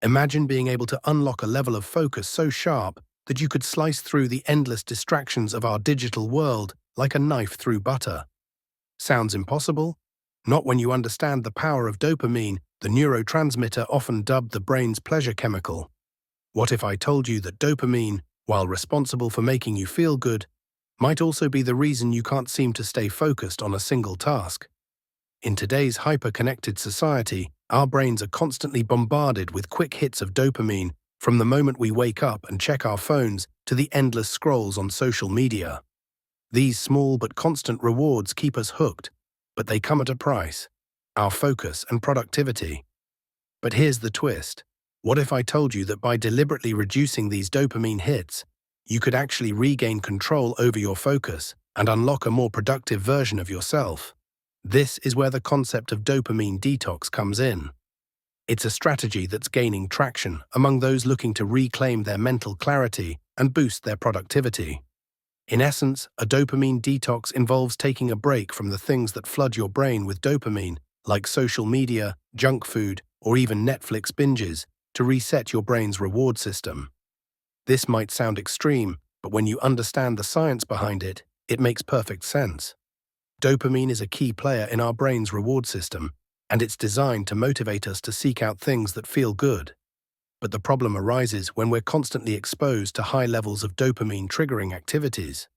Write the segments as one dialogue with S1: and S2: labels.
S1: Imagine being able to unlock a level of focus so sharp that you could slice through the endless distractions of our digital world like a knife through butter. Sounds impossible? Not when you understand the power of dopamine, the neurotransmitter often dubbed the brain's pleasure chemical. What if I told you that dopamine, while responsible for making you feel good, might also be the reason you can't seem to stay focused on a single task? In today's hyper-connected society, our brains are constantly bombarded with quick hits of dopamine from the moment we wake up and check our phones to the endless scrolls on social media. These small but constant rewards keep us hooked, but they come at a price: our focus and productivity. But here's the twist. What if I told you that by deliberately reducing these dopamine hits, you could actually regain control over your focus and unlock a more productive version of yourself? This is where the concept of dopamine detox comes in. It's a strategy that's gaining traction among those looking to reclaim their mental clarity and boost their productivity. In essence, a dopamine detox involves taking a break from the things that flood your brain with dopamine, like social media, junk food, or even Netflix binges, to reset your brain's reward system. This might sound extreme, but when you understand the science behind it, it makes perfect sense. Dopamine is a key player in our brain's reward system, and it's designed to motivate us to seek out things that feel good. But the problem arises when we're constantly exposed to high levels of dopamine-triggering activities.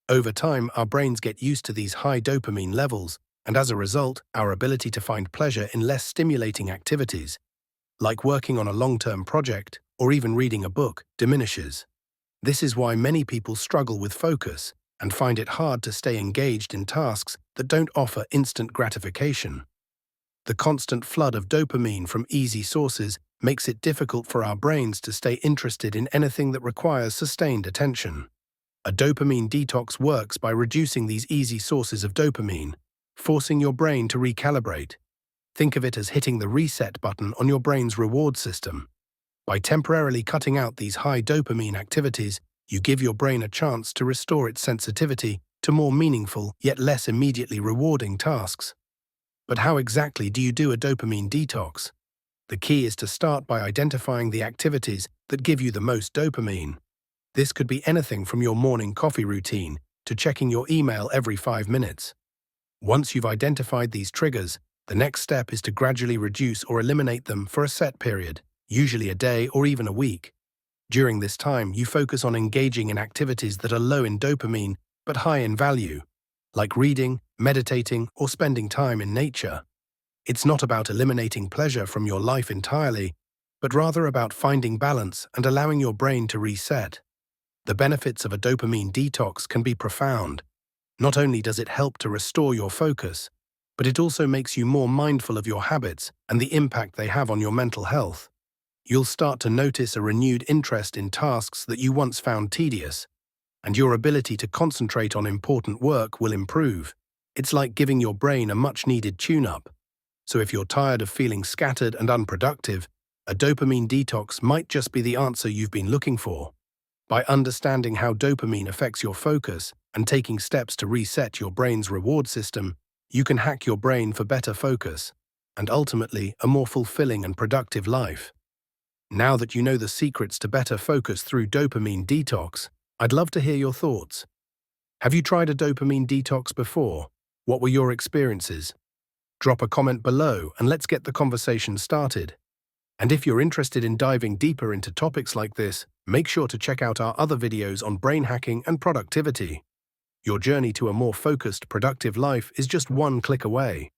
S1: Over time, our brains get used to these high dopamine levels, and as a result, our ability to find pleasure in less stimulating activities, like working on a long-term project or even reading a book, diminishes. This is why many people struggle with focus and find it hard to stay engaged in tasks that don't offer instant gratification. The constant flood of dopamine from easy sources makes it difficult for our brains to stay interested in anything that requires sustained attention. A dopamine detox works by reducing these easy sources of dopamine, forcing your brain to recalibrate. Think of it as hitting the reset button on your brain's reward system. By temporarily cutting out these high dopamine activities, you give your brain a chance to restore its sensitivity to more meaningful yet less immediately rewarding tasks. But how exactly do you do a dopamine detox? The key is to start by identifying the activities that give you the most dopamine. This could be anything from your morning coffee routine to checking your email every 5 minutes. Once you've identified these triggers, the next step is to gradually reduce or eliminate them for a set period, usually a day or even a week. During this time, you focus on engaging in activities that are low in dopamine but high in value, like reading, meditating, or spending time in nature. It's not about eliminating pleasure from your life entirely, but rather about finding balance and allowing your brain to reset. The benefits of a dopamine detox can be profound. Not only does it help to restore your focus, but it also makes you more mindful of your habits and the impact they have on your mental health. You'll start to notice a renewed interest in tasks that you once found tedious, and your ability to concentrate on important work will improve. It's like giving your brain a much-needed tune-up. So if you're tired of feeling scattered and unproductive, a dopamine detox might just be the answer you've been looking for. By understanding how dopamine affects your focus and taking steps to reset your brain's reward system, you can hack your brain for better focus and ultimately a more fulfilling and productive life. Now that you know the secrets to better focus through dopamine detox, I'd love to hear your thoughts. Have you tried a dopamine detox before? What were your experiences? Drop a comment below and let's get the conversation started. And if you're interested in diving deeper into topics like this, make sure to check out our other videos on brain hacking and productivity. Your journey to a more focused, productive life is just one click away.